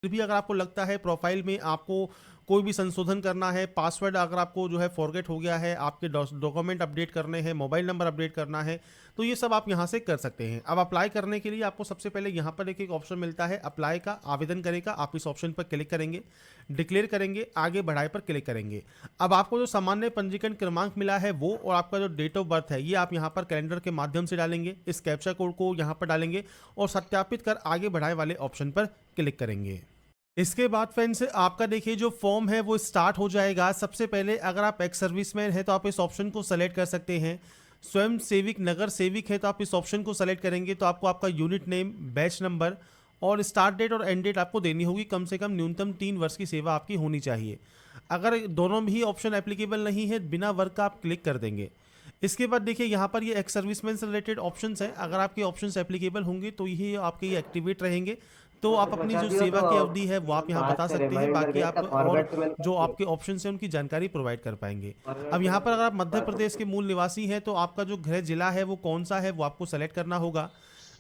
भी अगर आपको लगता है प्रोफाइल में आपको कोई भी संशोधन करना है, पासवर्ड अगर आपको जो है फॉरगेट हो गया है, आपके डॉक्यूमेंट अपडेट करने हैं, मोबाइल नंबर अपडेट करना है, तो ये सब आप यहाँ से कर सकते हैं। अब अप्लाई करने के लिए आपको सबसे पहले यहाँ पर एक ऑप्शन मिलता है अप्लाई का, आवेदन करें का। आप इस ऑप्शन पर क्लिक करेंगे, डिक्लेयर करेंगे, आगे बढ़ाए पर क्लिक करेंगे। अब आपको जो सामान्य पंजीकरण क्रमांक मिला है वो और आपका जो डेट ऑफ बर्थ है ये आप यहाँ पर कैलेंडर के माध्यम से डालेंगे। इस कैप्चा कोड को यहाँ पर डालेंगे और सत्यापित कर आगे बढ़ाए वाले ऑप्शन पर क्लिक करेंगे। इसके बाद फ्रेंड्स आपका देखिए जो फॉर्म है वो स्टार्ट हो जाएगा। सबसे पहले अगर आप एक्स सर्विसमैन है तो आप इस ऑप्शन को सेलेक्ट कर सकते हैं। स्वयं सेविक नगर सेविक है तो आप इस ऑप्शन को सेलेक्ट करेंगे तो आपको आपका यूनिट नेम, बैच नंबर और स्टार्ट डेट और एंड डेट आपको देनी होगी। कम से कम न्यूनतम 3 वर्ष की सेवा आपकी होनी चाहिए। अगर दोनों भी ऑप्शन एप्लीकेबल नहीं है, बिना वर्क का आप क्लिक कर देंगे। इसके बाद देखिए यहाँ पर ये एक्स सर्विसमैन से रिलेटेड ऑप्शंस हैं। अगर आपके ऑप्शंस एप्लीकेबल होंगे तो यही आपके ये एक्टिवेट रहेंगे, तो आप कुछ अपनी बचा जो दियो सेवा तो की अवधि है वो आप यहाँ बाद बता से सकते हैं। रिमाइंडर बाकी भेज आप का और फॉरवर्ड तो मैंने जो कर आपके ऑप्शन हैं उनकी जानकारी प्रोवाइड कर पाएंगे। अब फॉरवर्ड यहाँ पर अगर आप मध्य बात प्रदेश के मूल निवासी हैं तो आपका जो गृह जिला है वो कौन सा है वो आपको सेलेक्ट करना होगा।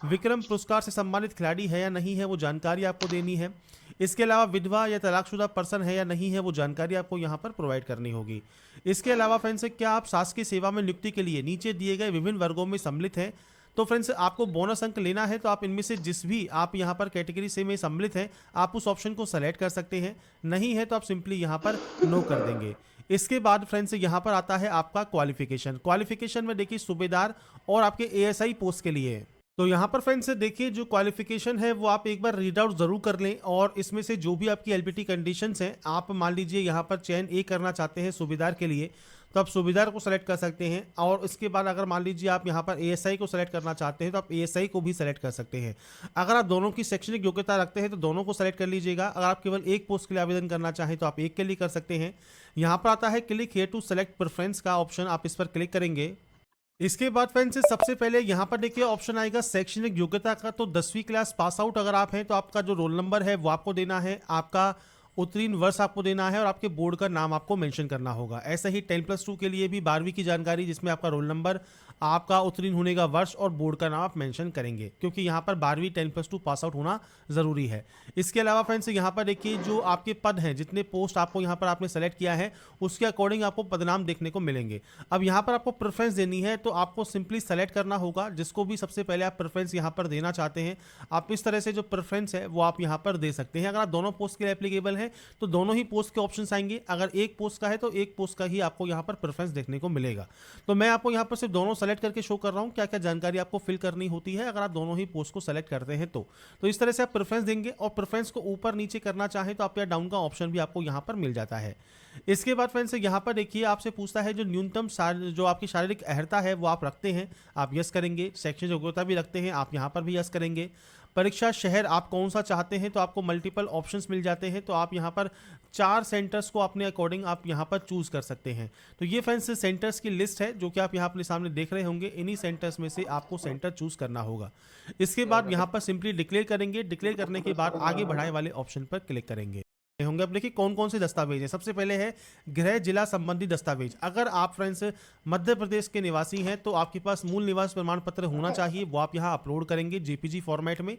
विक्रम पुरस्कार से सम्मानित खिलाड़ी है या नहीं है वो जानकारी आपको देनी है। इसके अलावा विधवा या तलाकशुदा पर्सन है या नहीं है वो जानकारी आपको यहाँ पर प्रोवाइड करनी होगी। इसके अलावा फ्रेंड्स क्या आप शासकीय सेवा में नियुक्ति के लिए नीचे दिए गए विभिन्न वर्गों में सम्मिलित हैं, तो फ्रेंड्स आपको बोनस अंक लेना है तो आप इनमें से जिस भी आप यहाँ पर कैटेगरी से में सम्मिलित हैं आप उस ऑप्शन को सेलेक्ट कर सकते हैं। नहीं है तो आप सिंपली यहाँ पर नो कर देंगे। इसके बाद फ्रेंड्स यहाँ पर आता है आपका क्वालिफिकेशन में देखिए सूबेदार और आपके एएसआई पोस्ट के लिए। तो यहाँ पर फ्रेंड्स देखिए जो क्वालिफिकेशन है वो आप एक बार रीड आउट जरूर कर लें और इसमें से जो भी आपकी एलपीटी कंडीशंस हैं, आप मान लीजिए यहाँ पर चयन ए करना चाहते हैं सूबेदार के लिए तो आप सूबेदार को सेलेक्ट कर सकते हैं। और इसके बाद अगर मान लीजिए आप यहाँ पर एएसआई को सेलेक्ट करना चाहते हैं तो आप एएसआई को भी सेलेक्ट कर सकते हैं। अगर आप दोनों की शैक्षणिक योग्यता रखते हैं तो दोनों को सेलेक्ट कर लीजिएगा। अगर आप केवल एक पोस्ट के लिए आवेदन करना चाहें तो आप एक के लिए कर सकते हैं। यहाँ पर आता है click here to select preference का ऑप्शन, आप इस पर क्लिक करेंगे। इसके बाद फ्रेंड्स सबसे पहले यहाँ पर देखिए ऑप्शन आएगा शैक्षणिक योग्यता का। तो 10वीं क्लास पास आउट अगर आप हैं तो आपका जो रोल नंबर है वो आपको देना है, आपका उत्तीर्ण वर्ष आपको देना है और आपके बोर्ड का नाम आपको मेंशन करना होगा। ऐसा ही 10+2 के लिए भी 12वीं की जानकारी जिसमें आपका रोल नंबर, आपका उत्तीर्ण होने का वर्ष और बोर्ड का नाम आप मेंशन करेंगे, क्योंकि यहाँ पर 12वीं 10+2 पास आउट होना ज़रूरी है। इसके अलावा फ्रेंड्स यहाँ पर देखिए जो आपके पद हैं, जितने पोस्ट आपको यहाँ पर आपने सेलेक्ट किया है उसके अकॉर्डिंग आपको पदनाम देखने को मिलेंगे। अब यहाँ पर आपको प्रेफरेंस देनी है तो आपको सिंपली सेलेक्ट करना होगा जिसको भी सबसे पहले आप प्रेफरेंस यहाँ पर देना चाहते हैं। आप इस तरह से जो प्रेफरेंस है वो आप यहाँ पर दे सकते हैं। अगर आप दोनों पोस्ट के लिए एप्लीकेबल है तो दोनों ही पोस्ट के ऑप्शन आएंगे। अगर एक पोस्ट का है तो एक पोस्ट का ही आपको यहाँ पर प्रेफरेंस देखने को मिलेगा। तो मैं आपको यहाँ पर सिर्फ दोनों सेलेक्ट करके शो कर रहा हूँ क्या क्या जानकारी आपको फिल करनी होती है अगर आप दोनों ही पोस्ट को सेलेक्ट करते हैं तो इस तरह से आप प्रेफरेंस देंगे। और प्रेफरेंस को ऊपर नीचे करना चाहें तो आप या डाउन का ऑप्शन भी आपको यहाँ पर मिल जाता है। इसके बाद फ्रेंड्स यहाँ पर देखिए आपसे पूछता है जो न्यूनतम जो आपकी शारीरिक अहर्ता है वो आप रखते हैं, आप यस करेंगे। शैक्षणिक योग्यता भी रखते हैं, आप यहाँ पर भी यस करेंगे। परीक्षा शहर आप कौन सा चाहते हैं तो आपको मल्टीपल ऑप्शंस मिल जाते हैं, तो आप यहाँ पर 4 सेंटर्स को अपने अकॉर्डिंग आप यहाँ पर चूज कर सकते हैं। तो ये फ्रेंड्स सेंटर्स की लिस्ट है जो कि आप यहाँ अपने सामने देख रहे होंगे। इन्हीं सेंटर्स में से आपको सेंटर चूज करना होगा। इसके बाद यहाँ पर सिंपली डिक्लेयर करेंगे। डिक्लेयर करने के बाद आगे बढ़ाए वाले ऑप्शन पर क्लिक करेंगे होंगे। अब देखिए कौन कौन से दस्तावेज हैं। सबसे पहले है गृह जिला संबंधी दस्तावेज। अगर आप फ्रेंड्स मध्य प्रदेश के निवासी हैं तो आपके पास मूल निवास प्रमाण पत्र होना चाहिए, वो आप यहाँ अपलोड करेंगे जेपीजी फॉर्मेट में।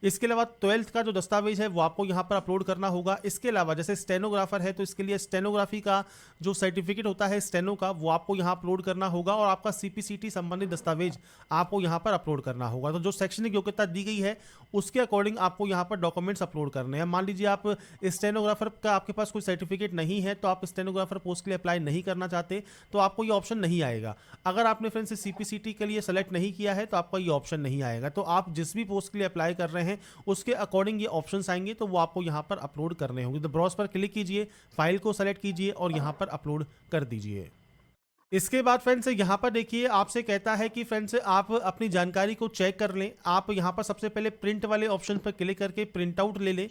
इसके अलावा 12th का जो दस्तावेज है वो आपको यहाँ पर अपलोड करना होगा। इसके अलावा जैसे स्टेनोग्राफर है तो इसके लिए स्टेनोग्राफी का जो सर्टिफिकेट होता है स्टेनो का वो आपको यहाँ अपलोड करना होगा। और आपका सीपीसीटी संबंधित दस्तावेज आपको यहाँ पर अपलोड करना होगा। तो जो शैक्षणिक योग्यता दी गई है उसके अकॉर्डिंग आपको यहाँ पर डॉक्यूमेंट्स अपलोड करने हैं। मान लीजिए आप स्टेनोग्राफर का आपके पास कोई सर्टिफिकेट नहीं है तो आप स्टेनोग्राफर पोस्ट के लिए अप्लाई नहीं करना चाहते तो आपको ये ऑप्शन नहीं आएगा। अगर आपने फ्रेंड्स सीपीसीटी के लिए सेलेक्ट नहीं किया है तो आपका ये ऑप्शन नहीं आएगा। तो आप जिस भी पोस्ट के लिए अप्लाई कर रहे हैं उसके अकॉर्डिंग ये ऑप्शंस आएंगे तो वो आपको यहाँ पर अपलोड करने होंगे। तो ब्राउज पर क्लिक कीजिए, फाइल को सेलेक्ट कीजिए और यहाँ पर अपलोड कर दीजिए। इसके बाद फ्रेंड्स यहाँ पर देखिए आपसे कहता है कि फ्रेंड्स आप अपनी जानकारी को चेक कर लें। आप यहाँ पर सबसे पहले प्रिंट वाले ऑप्शन पर क्लिक करके प्रिंट आउट ले लें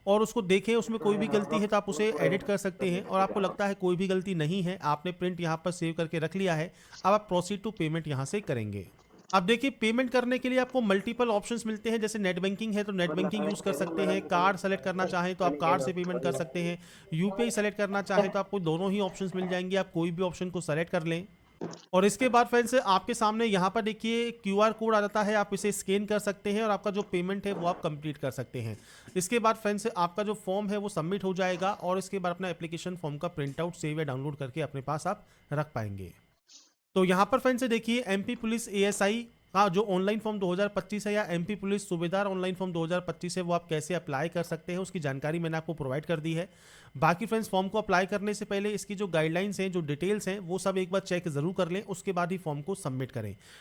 और उसको देखें। उसमें कोई भी गलती है तो आप उसे एडिट कर सकते हैं और आपको लगता है कोई भी गलती नहीं है, आपने प्रिंट यहाँ पर सेव करके रख लिया है। अब आप प्रोसीड टू पेमेंट यहाँ से करेंगे। अब देखिए पेमेंट करने के लिए आपको मल्टीपल ऑप्शंस मिलते हैं। जैसे नेट बैंकिंग है तो नेट बैंकिंग यूज कर सकते हैं। कार्ड सेलेक्ट करना चाहें तो आप कार्ड से पेमेंट कर सकते हैं। यूपीआई सेलेक्ट करना चाहें तो आपको दोनों ही ऑप्शंस मिल जाएंगे, आप कोई भी ऑप्शन को सेलेक्ट कर लें। और इसके बाद फ्रेंड्स आपके सामने यहाँ पर देखिए क्यूआर कोड आ जाता है, आप इसे स्कैन कर सकते हैं और आपका जो पेमेंट है वो आप कंप्लीट कर सकते हैं। इसके बाद फ्रेंड्स आपका जो फॉर्म है वो सबमिट हो जाएगा और इसके बाद अपना एप्लीकेशन फॉर्म का प्रिंट आउट सेव या डाउनलोड करके अपने पास आप रख पाएंगे। तो यहाँ पर फ्रेंड्स देखिए एमपी पुलिस एएसआई का जो ऑनलाइन फॉर्म 2025 है या एमपी पुलिस सूबेदार ऑनलाइन फॉर्म 2025 है वो आप कैसे अप्लाई कर सकते हैं उसकी जानकारी मैंने आपको प्रोवाइड कर दी है। बाकी फ्रेंड्स फॉर्म को अप्लाई करने से पहले इसकी जो गाइडलाइंस हैं, जो डिटेल्स हैं, वो सब एक बार चेक जरूर कर लें, उसके बाद ही फॉर्म को सबमिट करें।